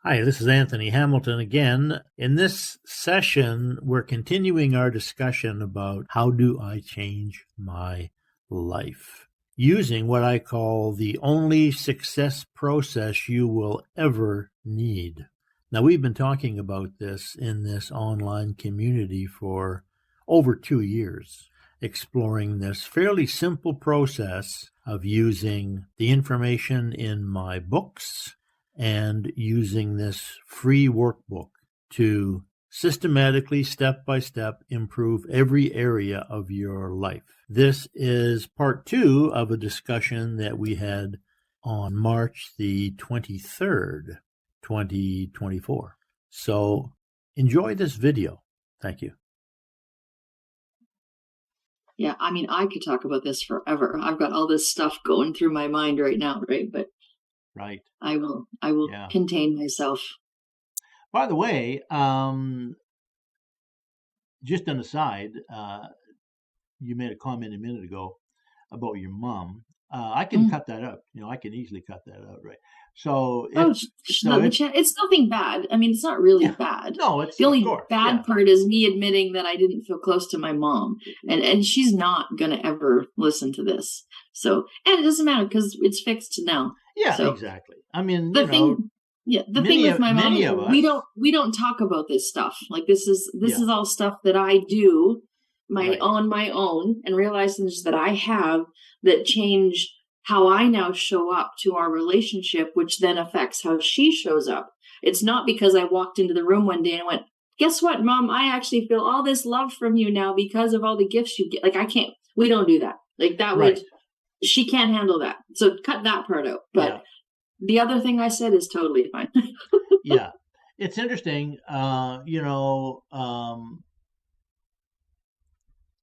Hi, this is Anthony Hamilton again. In this session, we're continuing our discussion about how do I change my life using what I call the only success process you will ever need. Now, we've been talking about this in this online community for over 2 years, exploring this fairly simple process of using the information in my books and using this free workbook to systematically, step by step, improve every area of your life. This is part 2 of a discussion that we had on March the 23rd, 2024. So enjoy this video. Thank you. Yeah, I mean, I could talk about this forever. I've got all this stuff going through my mind right now, right? But Right. I will contain myself. By the way, just an aside, you made a comment a minute ago about your mom. I can cut that out. I can easily cut that out, right? So, it's nothing bad. I mean, it's not really bad. No, it's the only bad part is me admitting that I didn't feel close to my mom, and she's not gonna ever listen to this. So, and it doesn't matter because it's fixed now. Yeah, so, exactly. I mean, the thing with my mom is we don't talk about this stuff. Like this is all stuff that I do on my own, and realizations that I have that change how I now show up to our relationship, which then affects how she shows up. It's not because I walked into the room one day and went, guess what, Mom? I actually feel all this love from you now because of all the gifts you get. Like we don't do that. Like that she can't handle that. So cut that part out. But the other thing I said is totally fine. Yeah. It's interesting. I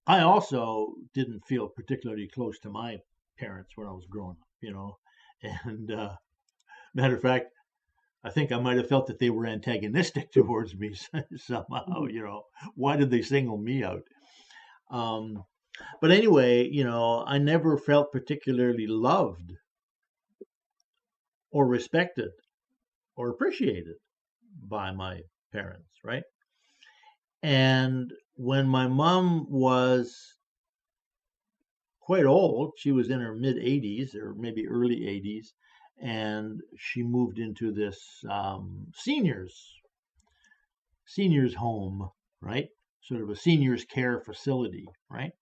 also didn't feel particularly close to my parents when I was growing up, and matter of fact, I think I might have felt that they were antagonistic towards me somehow. Why did they single me out? But anyway, I never felt particularly loved or respected or appreciated by my parents, right? And when my mom was quite old, she was in her mid 80s or maybe early 80s, and she moved into this seniors home, right? Sort of a seniors care facility, right?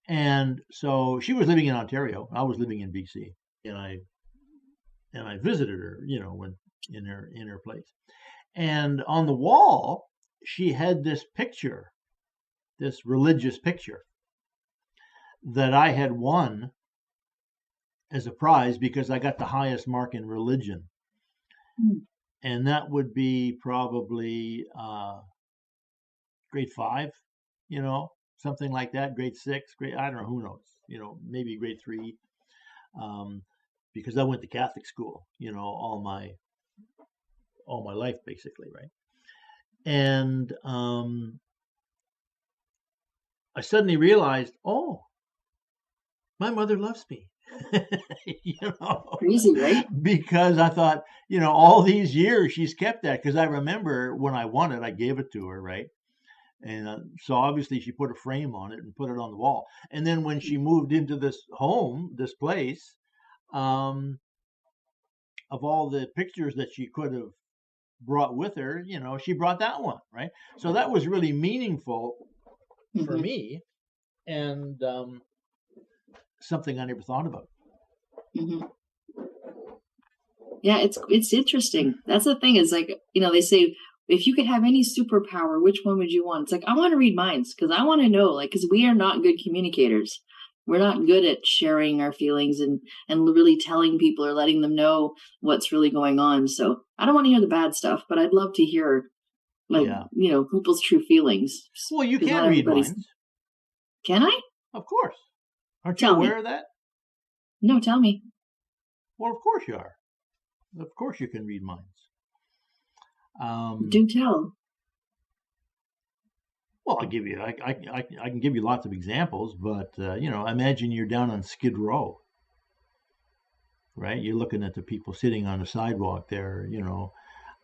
And so she was living in Ontario. I was living in BC, and I visited her, when in her place. And on the wall, she had this picture, this religious picture that I had won as a prize because I got the highest mark in religion. And that would be probably grade 5, something like that, grade 6, I don't know, who knows, maybe grade 3, because I went to Catholic school, all my life basically, right? And I suddenly realized, oh, my mother loves me. Crazy, right? Because I thought, all these years she's kept that, because I remember when I won it, I gave it to her, right? And so obviously she put a frame on it and put it on the wall. And then when she moved into this home, this place, of all the pictures that she could have brought with her, she brought that one, right? So that was really meaningful for me, and something I never thought about. Yeah, it's interesting. That's the thing, is like, they say, if you could have any superpower, which one would you want? It's like, I want to read minds, because I want to know, like, because we are not good communicators. We're not good at sharing our feelings and really telling people or letting them know what's really going on. So I don't want to hear the bad stuff, but I'd love to hear, people's true feelings. Well, you can read minds. Can I? Of course. Aren't you aware of that? No, tell me. Well, of course you are. Of course you can read minds. Do tell. Well, I'll give you. I can give you lots of examples, but imagine you're down on Skid Row, right? You're looking at the people sitting on the sidewalk there,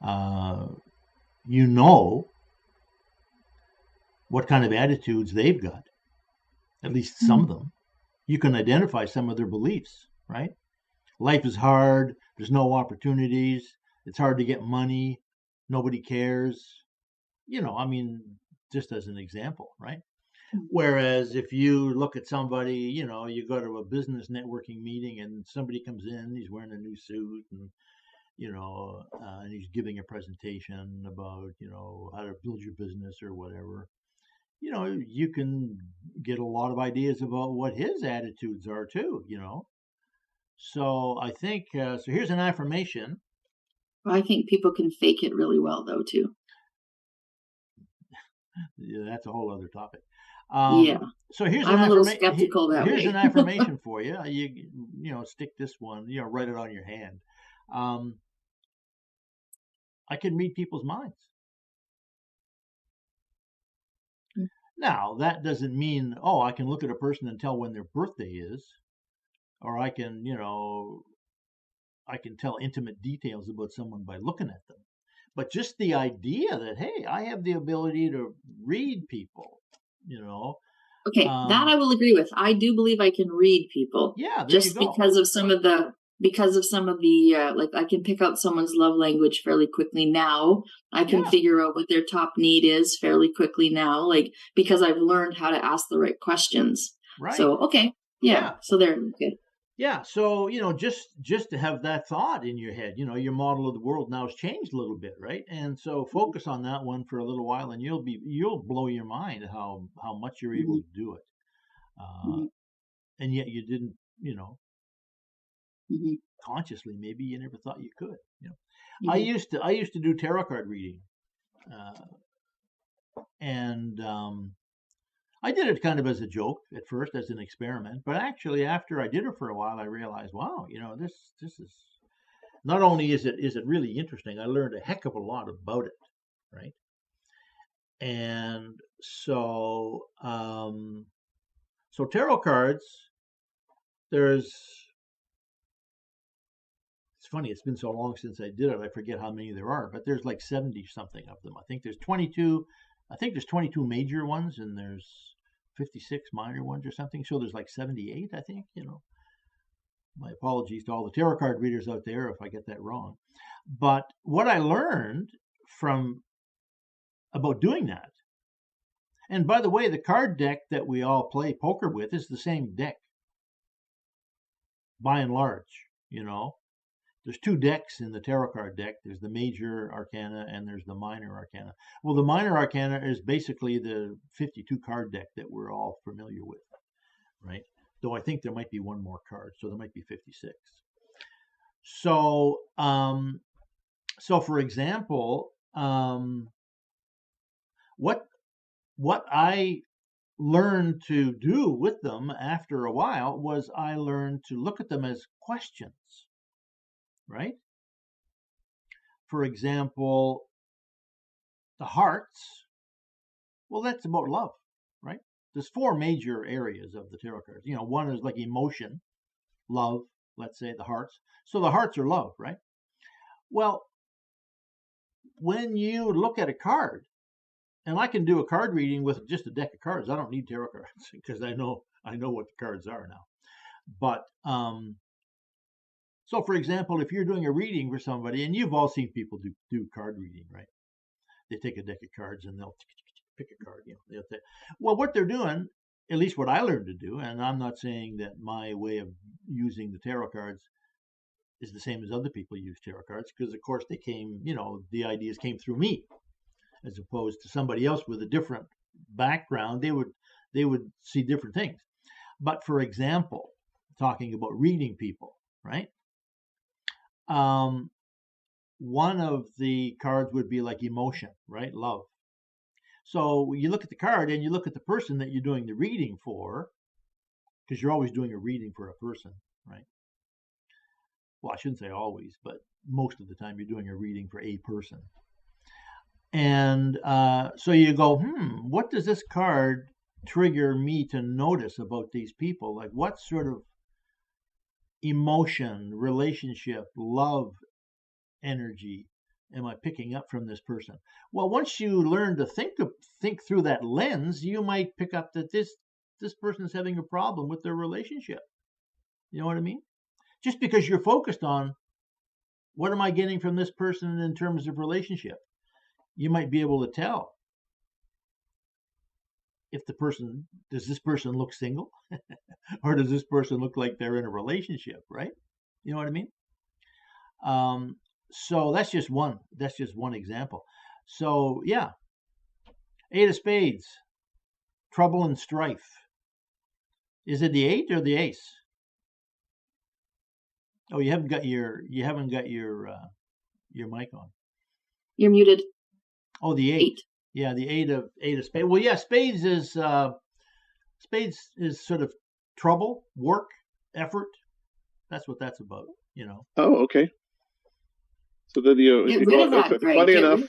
you know what kind of attitudes they've got, at least some of them. You can identify some of their beliefs, right? Life is hard. There's no opportunities. It's hard to get money. Nobody cares. I mean, just as an example, right? Whereas if you look at somebody, you go to a business networking meeting and somebody comes in, he's wearing a new suit and, and he's giving a presentation about, how to build your business or whatever. You can get a lot of ideas about what his attitudes are too, So I think, so here's an affirmation. I think people can fake it really well though too. Yeah, that's a whole other topic. Yeah. So here's I'm a little skeptical that here's way. an affirmation for you. You stick this one, write it on your hand. I can read people's minds. Now, that doesn't mean, I can look at a person and tell when their birthday is, or I can, I can tell intimate details about someone by looking at them. But just the idea that, hey, I have the ability to read people, Okay, that I will agree with. I do believe I can read people. Yeah, just because of some of the like I can pick out someone's love language fairly quickly now. I can figure out what their top need is fairly quickly now, like because I've learned how to ask the right questions. Right. So okay, yeah. So they're good. Yeah, so just to have that thought in your head, your model of the world now has changed a little bit, right? And so focus on that one for a little while, and you'll blow your mind how much you're able to do it, and yet you didn't, consciously maybe you never thought you could. I used to do tarot card reading, and I did it kind of as a joke at first, as an experiment. But actually, after I did it for a while, I realized, wow, this is not only is it really interesting, I learned a heck of a lot about it, right? And so, so tarot cards, it's funny, it's been so long since I did it, I forget how many there are, but there's like 70 something of them. I think there's 22 major ones, and there's 56 minor ones or something. So there's like 78, I think, My apologies to all the tarot card readers out there if I get that wrong. But what I learned about doing that, and by the way, the card deck that we all play poker with is the same deck, by and large, There's two decks in the tarot card deck. There's the major arcana and there's the minor arcana. Well, the minor arcana is basically the 52 card deck that we're all familiar with, right? Though I think there might be one more card, so there might be 56. So, for example, what I learned to do with them after a while was I learned to look at them as questions. Right? For example, the hearts, well, that's about love, right? There's four major areas of the tarot cards. One is like emotion, love, let's say the hearts. So the hearts are love, right? Well, when you look at a card, and I can do a card reading with just a deck of cards. I don't need tarot cards because I know what the cards are now. But so, for example, if you're doing a reading for somebody, and you've all seen people do card reading, right? They take a deck of cards and they'll pick a card. Well, what they're doing, at least what I learned to do, and I'm not saying that my way of using the tarot cards is the same as other people use tarot cards, because of course they came, the ideas came through me, as opposed to somebody else with a different background. They would see different things. But for example, talking about reading people, right? One of the cards would be like emotion, right? Love. So you look at the card and you look at the person that you're doing the reading for, because you're always doing a reading for a person, right? Well, I shouldn't say always, but most of the time you're doing a reading for a person. And so you go, what does this card trigger me to notice about these people? Like what sort of emotion, relationship, love, energy, am I picking up from this person? Well, once you learn to think through that lens, you might pick up that this person is having a problem with their relationship. You know what I mean? Just because you're focused on what am I getting from this person in terms of relationship, you might be able to tell if does this person look single or does this person look like they're in a relationship, right? You know what I mean? So that's just one example. So yeah, 8 of spades, trouble and strife. Is it the 8 or the ace? Oh, you haven't got your mic on. You're muted. Oh, the 8. Yeah, the 8 of spades. Well, yeah, spades is sort of trouble, work, effort. That's what that's about, you know. Oh, okay. So then funny enough,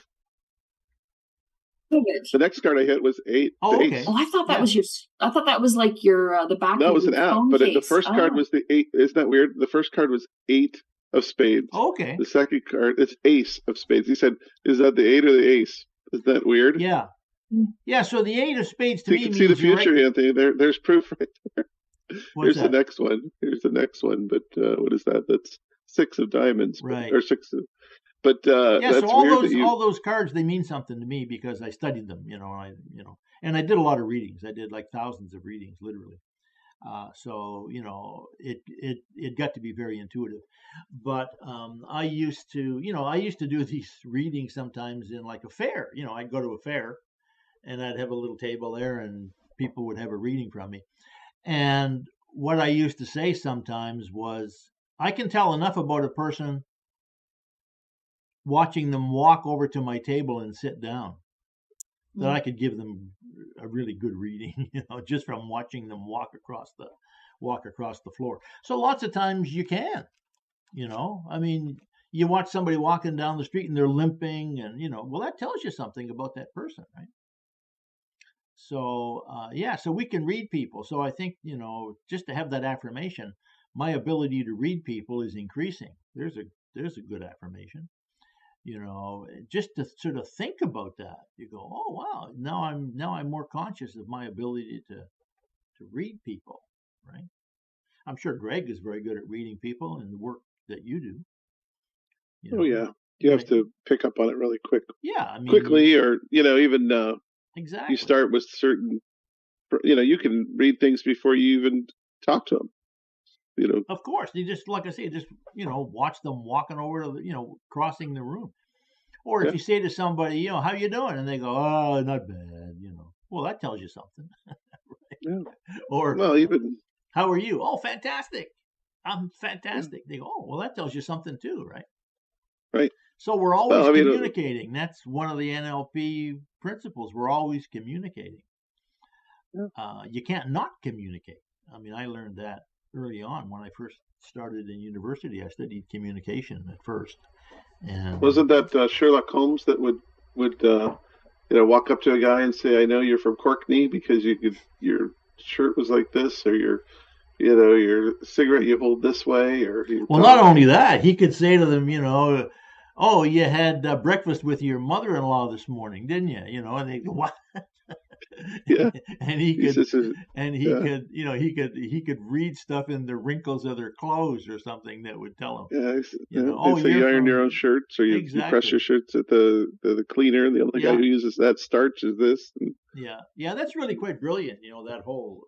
the next card I hit was 8. Oh, okay. Oh, I thought that was I thought that was like your the back. No, it was an app, but the first card was the 8. Isn't that weird? The first card was 8 of spades. Oh, okay. The second card, it's ace of spades. He said, "Is that the 8 or the ace?" Is that weird? Yeah. Yeah. So the 8 of spades to me you can see the future, right. Anthony. There's proof right there. What's Here's the next one. But what is that? That's 6 of diamonds, right? Or 6 of. But yeah, so all those cards, they mean something to me because I studied them, and I did a lot of readings. I did like thousands of readings, literally. So it got to be very intuitive. But I used to do these readings sometimes in like a fair. I'd go to a fair, and I'd have a little table there, and people would have a reading from me. And what I used to say sometimes was, I can tell enough about a person watching them walk over to my table and sit down that I could give them a really good reading, just from watching them walk across the floor. So lots of times you can, I mean, you watch somebody walking down the street and they're limping, and well, that tells you something about that person, right? So so we can read people. So I think, just to have that affirmation, my ability to read people is increasing. There's a good affirmation. Just to sort of think about that, you go, oh wow, now I'm more conscious of my ability to read people, right? I'm sure Greg is very good at reading people in the work that you do. Oh yeah, you have to pick up on it really quick. Yeah, I mean, quickly, or even exactly. You start with certain, you can read things before you even talk to them. Of course, you just, like I say, watch them walking over to crossing the room. Or if you say to somebody, how you doing? And they go, oh, not bad, Well, that tells you something. Right? Yeah. Or, even, how are you? Oh, fantastic. I'm fantastic. Yeah. They go, oh, well, that tells you something too, right? Right. So we're always communicating. That's one of the NLP principles. We're always communicating. Yeah. You can't not communicate. I mean, I learned that early on when I first started in university. I studied communication at first. And wasn't that Sherlock Holmes that would walk up to a guy and say, "I know you're from Courtney because your shirt was like this, or your cigarette you hold this way," or not only that, he could say to them, "Oh, you had breakfast with your mother-in-law this morning, didn't you?" And they go, "What?" Yeah. And he could read stuff in the wrinkles of their clothes or something that would tell them. Yeah, so you iron your own shirts, or you press your shirts at the cleaner, and the other guy who uses that starch is this. And... Yeah, that's really quite brilliant. That whole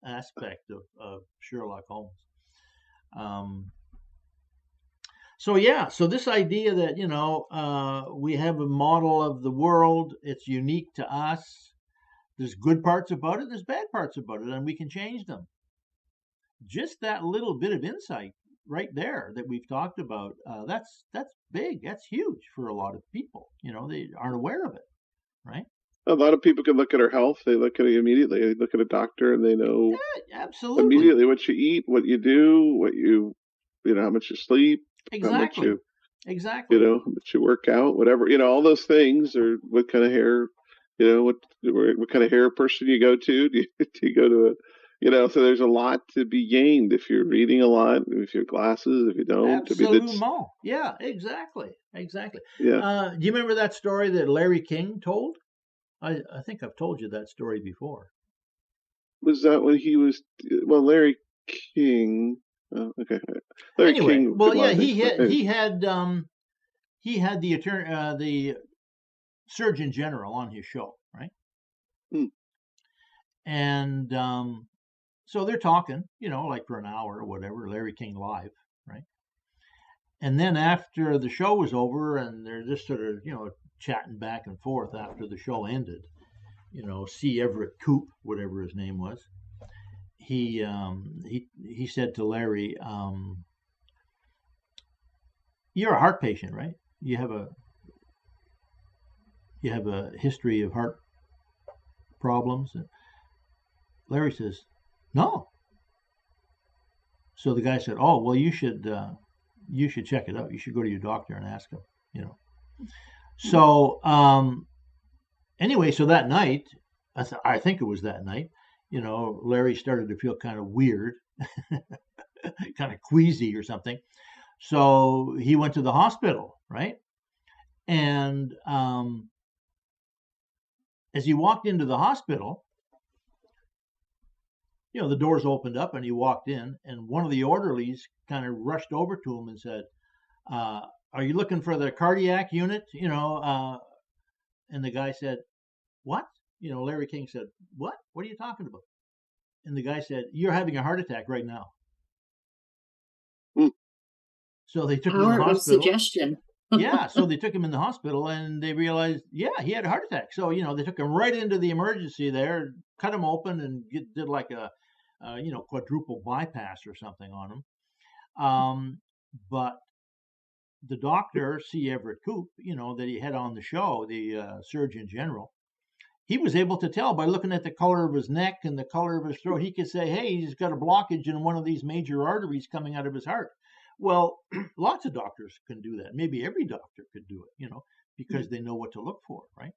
aspect of Sherlock Holmes. So this idea that, we have a model of the world, it's unique to us. There's good parts about it, there's bad parts about it, and we can change them. Just that little bit of insight right there that we've talked about, that's big, that's huge for a lot of people. They aren't aware of it, right? A lot of people can look at our health. They look at it immediately. They look at a doctor and they know absolutely immediately what you eat, what you do, what how much you sleep. Exactly. Exactly. How much you work out, whatever. All those things, or what kind of hair, what kind of hair person you go to. Do you go to So there's a lot to be gained if you're reading a lot, if you have glasses, if you don't. Absolutely. Yeah, exactly. Yeah. Do you remember that story that Larry King told? I think I've told you that story before. Was that when he was, Larry King? Oh, okay. Larry King. Well, yeah, he had the attorney, the Surgeon General on his show, right? And so they're talking, like for an hour or whatever, Larry King live, right? And then after the show was over, and they're just sort of, chatting back and forth after the show ended, C. Everett Koop, whatever his name was, he said to Larry, "You're a heart patient, right? You have a history of heart problems?" And Larry says, "No." So the guy said, "Oh, well, you should check it out. You should go to your doctor and ask him." So anyway, so that night, I think it was that night, Larry started to feel kind of weird, kind of queasy or something. So he went to the hospital, right? And as he walked into the hospital, the doors opened up and he walked in, and one of the orderlies kind of rushed over to him and said, "Are you looking for the cardiac unit?" And the guy said, "What?" Larry King said, "What? What are you talking about?" And the guy said, "You're having a heart attack right now." So they took him in the hospital. Suggestion. Yeah, so they took him in the hospital, and they realized, yeah, he had a heart attack. So they took him right into the emergency there, cut him open, and did like a quadruple bypass or something on him. But the doctor, C. Everett Koop, that he had on the show, the Surgeon General, he was able to tell by looking at the color of his neck and the color of his throat. He could say, "Hey, he's got a blockage in one of these major arteries coming out of his heart." Well, lots of doctors can do that. Maybe every doctor could do it, because they know what to look for, right?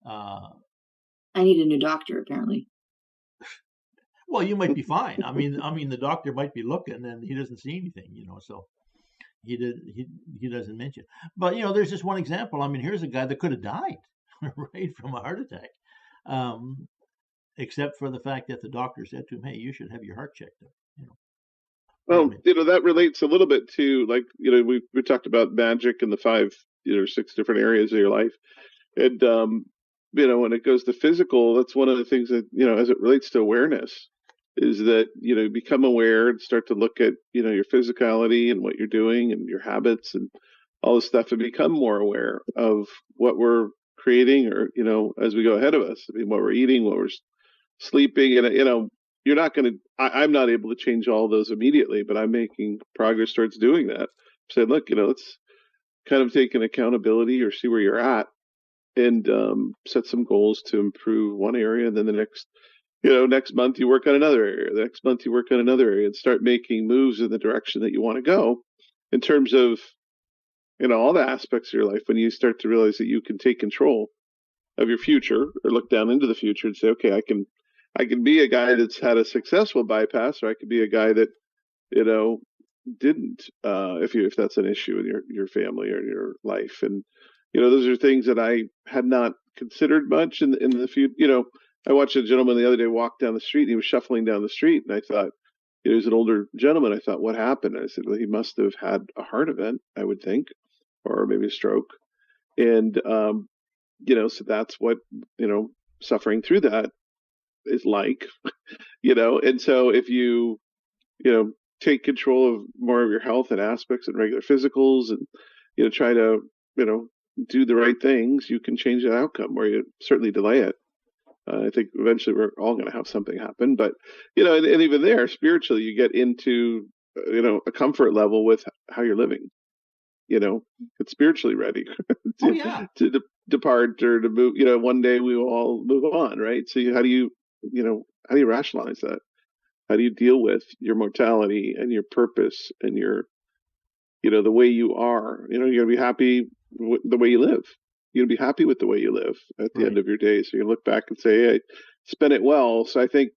I need a new doctor, apparently. Well, you might be fine. I mean, the doctor might be looking and he doesn't see anything, so he doesn't mention. But there's just one example. I mean, here's a guy that could have died, right, from a heart attack, except for the fact that the doctor said to him, "Hey, you should have your heart checked up." Well, that relates a little bit to, like, we talked about magic and the 5 or 6 different areas of your life, and when it goes to physical, that's one of the things that as it relates to awareness, is that become aware and start to look at your physicality and what you're doing and your habits and all this stuff, and become more aware of what we're creating, or as we go ahead of us. I mean, what we're eating, what we're sleeping, and you're not going to, I'm not able to change all those immediately, but I'm making progress towards doing that. Said, look, let's kind of take an accountability or see where you're at, and set some goals to improve one area. And then the next month you work on another area. The next month you work on another area, and start making moves in the direction that you want to go in terms of, all the aspects of your life. When you start to realize that you can take control of your future, or look down into the future and say, okay, I can be a guy that's had a successful bypass, or I could be a guy that, didn't, if that's an issue in your family or your life. And, those are things that I had not considered much in the future. I watched a gentleman the other day walk down the street, and he was shuffling down the street, and I thought, he was an older gentleman. I thought, what happened? And I said, well, he must have had a heart event, I would think, or maybe a stroke. And, so that's what, suffering through that is like, and so if you, take control of more of your health and aspects and regular physicals, and, try to, do the right things, you can change that outcome, or you certainly delay it. I think eventually we're all going to have something happen, but, and even there, spiritually, you get into, a comfort level with how you're living, it's spiritually ready to depart or to move. One day we will all move on, right? So how do you rationalize that? How do you deal with your mortality and your purpose and your, the way you are? You're going to be happy with the way you live. You're going to be happy with the way you live at the end of your days. So you look back and say, hey, I spent it well. So I think,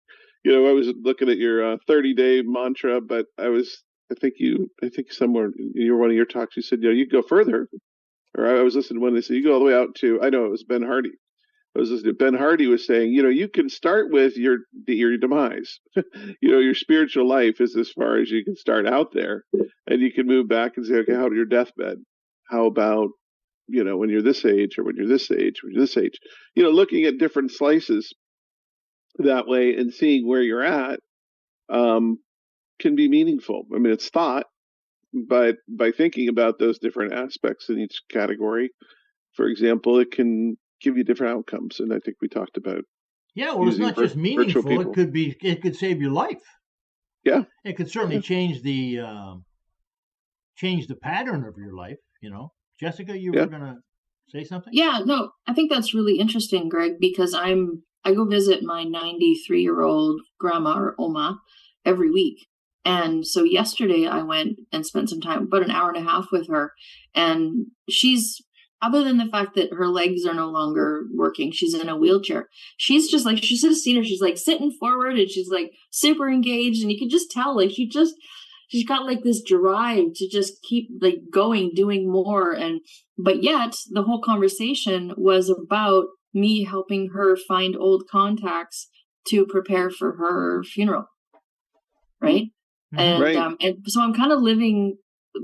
I was looking at your 30-day mantra, but I think somewhere in one of your talks, you said, you go further. Or I was listening when they said, you go all the way out to, I know it was Ben Hardy. I was listening to Ben Hardy was saying, you can start with your demise. Your spiritual life is as far as you can start out there. And you can move back and say, okay, how about your deathbed? How about, when you're this age, or when you're this age, when you're this age, looking at different slices that way and seeing where you're at can be meaningful. I mean, it's thought, but by thinking about those different aspects in each category, for example, it can give you different outcomes. And I think we talked about. Yeah, well, it's not just meaningful. It could save your life. Yeah, it could certainly change the pattern of your life. Jessica, you were gonna say something? Yeah, no, I think that's really interesting, Greg, because I go visit my 93-year-old grandma or Oma every week. And so yesterday I went and spent some time, about an hour and a half with her. And she's, other than the fact that her legs are no longer working, she's in a wheelchair. She's just like, she should have seen her. She's like sitting forward and she's like super engaged. And you could just tell, like, she's got like this drive to just keep like going, doing more. But yet the whole conversation was about me helping her find old contacts to prepare for her funeral. Right. And so I'm kind of living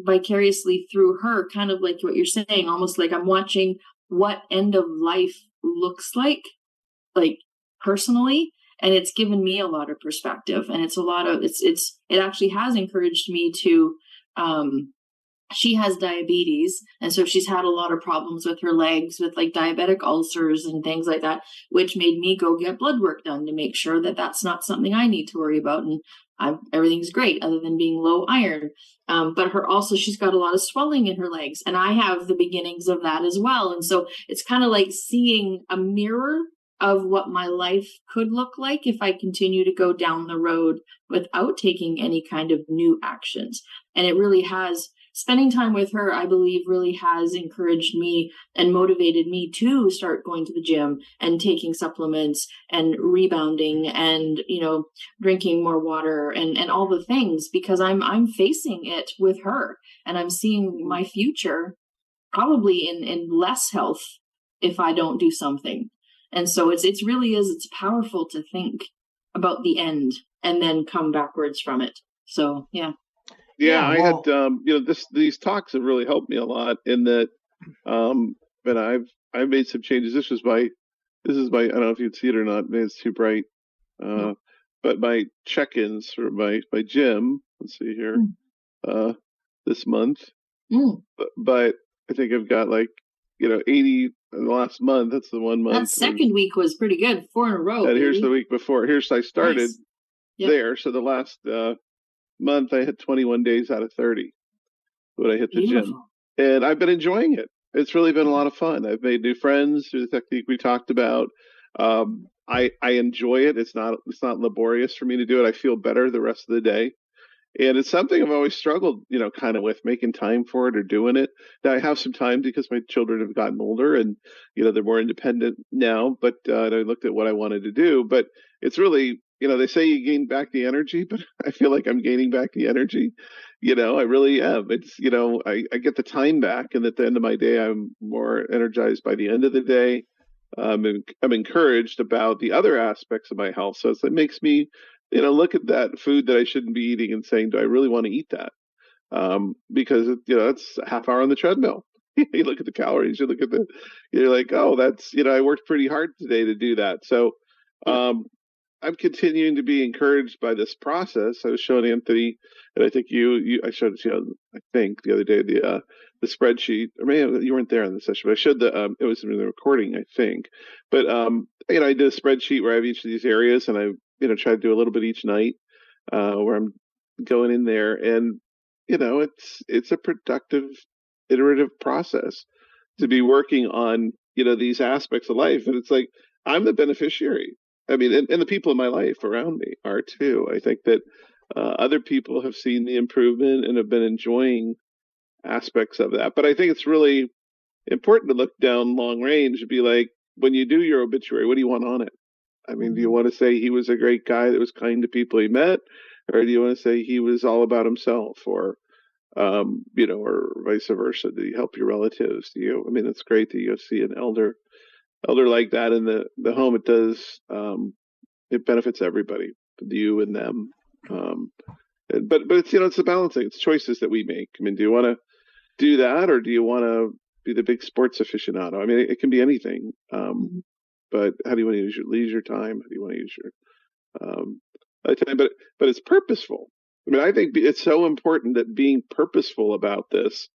vicariously through her, kind of like what you're saying, almost like I'm watching what end of life looks like personally. And it's given me a lot of perspective, and it actually has encouraged me to, she has diabetes. And so she's had a lot of problems with her legs, with like diabetic ulcers and things like that, which made me go get blood work done to make sure that that's not something I need to worry about. And everything's great other than being low iron. But she's got a lot of swelling in her legs, and I have the beginnings of that as well. And so it's kind of like seeing a mirror of what my life could look like if I continue to go down the road without taking any kind of new actions. And it really has, spending time with her, I believe, really has encouraged me and motivated me to start going to the gym and taking supplements and rebounding and, drinking more water and all the things, because I'm facing it with her, and I'm seeing my future probably in less health if I don't do something. And so it's powerful to think about the end and then come backwards from it. So, yeah. Yeah, I had, these talks have really helped me a lot in that, but I've made some changes. This is my, I don't know if you'd see it or not, maybe it's too bright. But my check-ins for my gym, let's see here, this month, but I think I've got 80 in the last month. That's the 1 month. That second week was pretty good, 4 in a row. And here's the week before. I started there. So the last month I had 21 days out of 30 when I hit the gym, and I've been enjoying it. It's really been a lot of fun. I've made new friends through the technique we talked about. I enjoy it. It's not laborious for me to do it. I feel better the rest of the day. And it's something I've always struggled, kind of with making time for it or doing it. Now I have some time because my children have gotten older and, they're more independent now, but I looked at what I wanted to do, but it's really, they say you gain back the energy, but I feel like I'm gaining back the energy. I really am. It's, I get the time back, and at the end of my day, I'm more energized by the end of the day. I'm encouraged about the other aspects of my health. So it makes me, look at that food that I shouldn't be eating and saying, do I really want to eat that? Because, it's a half hour on the treadmill. You look at the calories, you're like, oh, that's, I worked pretty hard today to do that. So I'm continuing to be encouraged by this process. I was showing Anthony, and I think I showed it, I think the other day, the spreadsheet, or maybe you weren't there in the session, but I showed it was in the recording, I think. But, I did a spreadsheet where I have each of these areas, and I, try to do a little bit each night, where I'm going in there, and, it's a productive, iterative process to be working on, these aspects of life. And it's like, I'm the beneficiary. I mean, and the people in my life around me are too. I think that other people have seen the improvement and have been enjoying aspects of that. But I think it's really important to look down long range and be like, when you do your obituary, what do you want on it? I mean, do you want to say he was a great guy that was kind to people he met, or do you want to say he was all about himself, or or vice versa? Did he help your relatives? I mean, it's great that you see an elder like that in the home. It does, it benefits everybody, you and them. But it's, it's a balancing. It's choices that we make. I mean, do you want to do that, or do you want to be the big sports aficionado? I mean, it can be anything. But how do you want to use your leisure time? How do you want to use your time? But it's purposeful. I mean, I think it's so important that being purposeful about this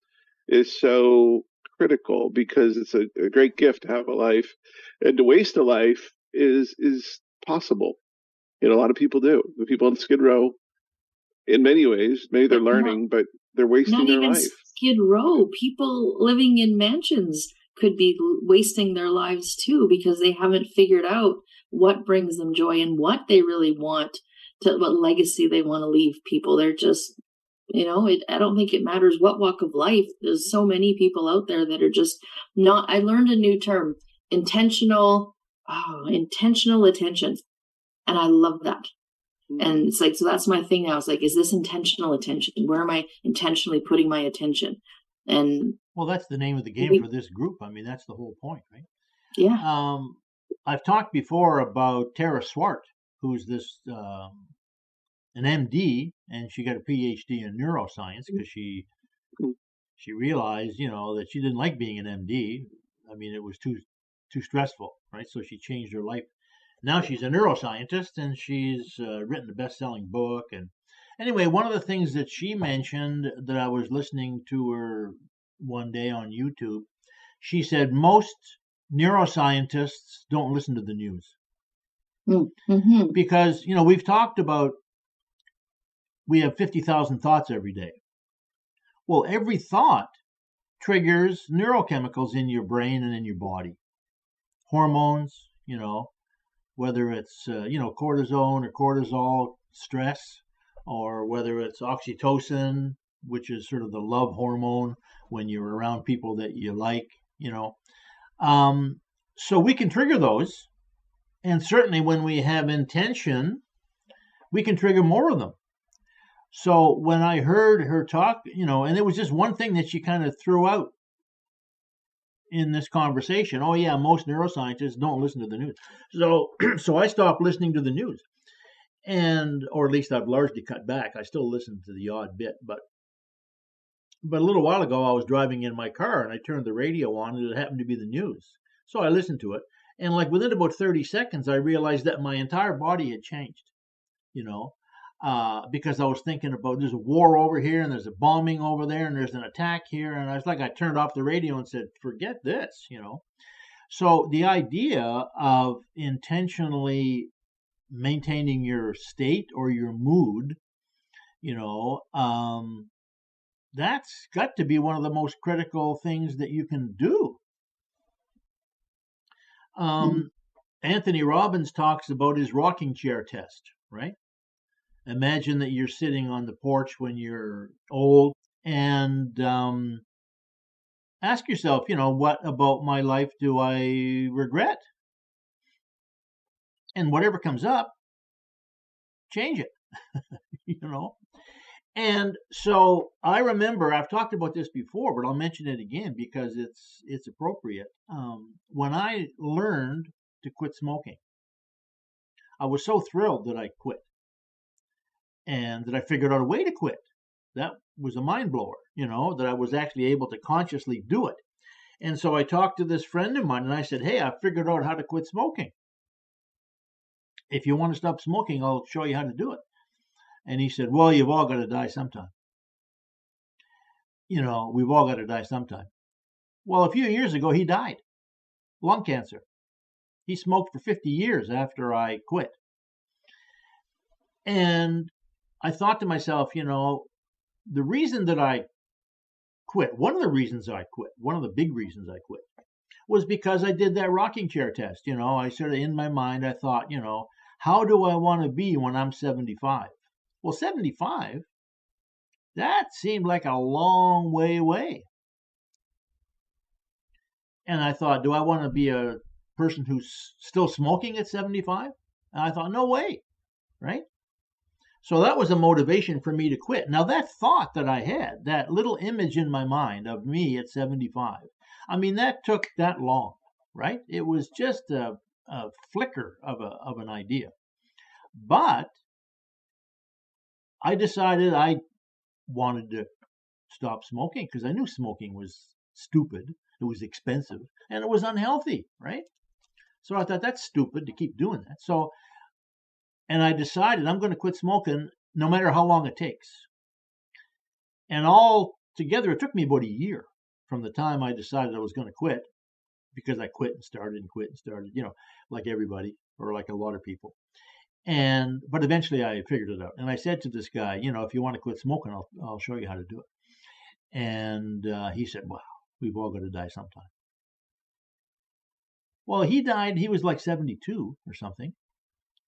is so critical, because it's a great gift to have a life, and to waste a life is possible. A lot of people do. The people in Skid Row, in many ways, maybe they're learning, but they're wasting their life. Not even Skid Row. People living in mansions could be wasting their lives too, because they haven't figured out what brings them joy and what they really want, what legacy they want to leave people. They're just, I don't think it matters what walk of life. There's so many people out there that are just not. I learned a new term, intentional attention. And I love that. And it's like, so that's my thing now. It's like, is this intentional attention? Where am I intentionally putting my attention? And well, that's the name of the game for this group. I mean, that's the whole point, right? Yeah. I've talked before about Tara Swart, who's this an MD, and she got a PhD in neuroscience because she realized, that she didn't like being an MD. I mean, it was too stressful, right? So she changed her life. Now she's a neuroscientist, and she's written a best-selling book. And anyway, one of the things that she mentioned that I was listening to her one day on YouTube, she said most neuroscientists don't listen to the news. Mm-hmm. Because, we've talked about we have 50,000 thoughts every day. Well, every thought triggers neurochemicals in your brain and in your body. Hormones, whether it's, cortisone or cortisol, stress, or whether it's oxytocin, which is sort of the love hormone when you're around people that you like, So we can trigger those. And certainly when we have intention, we can trigger more of them. So when I heard her talk, and it was just one thing that she kind of threw out in this conversation. Oh yeah, most neuroscientists don't listen to the news. So I stopped listening to the news, or at least I've largely cut back. I still listen to the odd bit, but a little while ago I was driving in my car and I turned the radio on, and it happened to be the news. So I listened to it, and like within about 30 seconds, I realized that my entire body had changed. Because I was thinking about there's a war over here and there's a bombing over there and there's an attack here, and I was like, I turned off the radio and said, forget this, So the idea of intentionally maintaining your state or your mood, that's got to be one of the most critical things that you can do. Anthony Robbins talks about his rocking chair test, right? Imagine that you're sitting on the porch when you're old, and ask yourself, what about my life do I regret? And whatever comes up, change it, And so I remember, I've talked about this before, but I'll mention it again because it's appropriate. When I learned to quit smoking, I was so thrilled that I quit. And that I figured out a way to quit. That was a mind blower, that I was actually able to consciously do it. And so I talked to this friend of mine and I said, hey, I figured out how to quit smoking. If you want to stop smoking, I'll show you how to do it. And he said, well, you've all got to die sometime. We've all got to die sometime. Well, a few years ago, he died. Lung cancer. He smoked for 50 years after I quit. And I thought to myself, the reason that I quit, one of the big reasons I quit, was because I did that rocking chair test. I sort of, in my mind, I thought, how do I want to be when I'm 75? Well, 75, that seemed like a long way away. And I thought, do I want to be a person who's still smoking at 75? And I thought, no way, right? So that was a motivation for me to quit. Now, that thought that I had, that little image in my mind of me at 75, I mean, that took that long, right? It was just a flicker of an idea. But I decided I wanted to stop smoking because I knew smoking was stupid, it was expensive, and it was unhealthy, right? So I thought, that's stupid to keep doing that. And I decided I'm going to quit smoking no matter how long it takes. And all together, it took me about a year from the time I decided I was going to quit, because I quit and started, like everybody or like a lot of people. But eventually I figured it out. And I said to this guy, if you want to quit smoking, I'll show you how to do it. And he said, well, we've all got to die sometime. Well, he died, he was like 72 or something.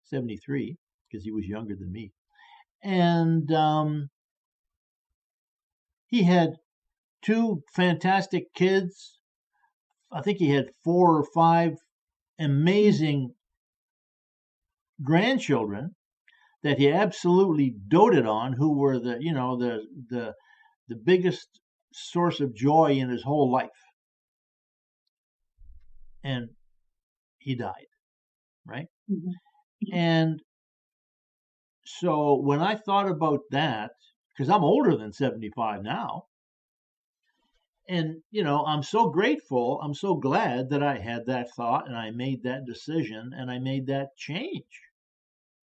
73, because he was younger than me. And he had 2 fantastic kids. I think he had 4 or 5 amazing grandchildren that he absolutely doted on, who were the biggest source of joy in his whole life. And he died, right? Mm-hmm. And so when I thought about that, because I'm older than 75 now, and, I'm so grateful, I'm so glad that I had that thought and I made that decision and I made that change.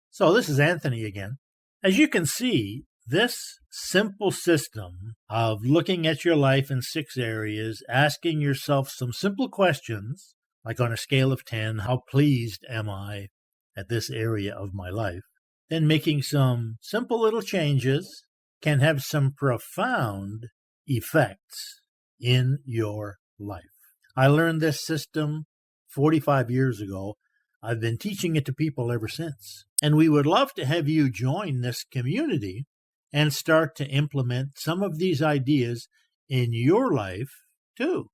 So this is Anthony again. As you can see, this simple system of looking at your life in 6 areas, asking yourself some simple questions, like on a scale of 10, how pleased am I at this area of my life, then making some simple little changes can have some profound effects in your life. I learned this system 45 years ago. I've been teaching it to people ever since. And we would love to have you join this community and start to implement some of these ideas in your life too.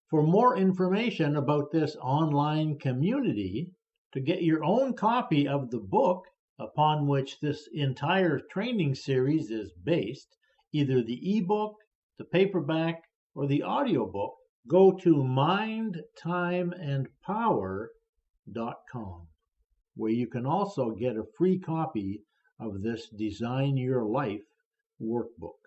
For more information about this online community, to get your own copy of the book upon which this entire training series is based, either the ebook, the paperback, or the audiobook, go to mindtimeandpower.com, where you can also get a free copy of this Design Your Life workbook.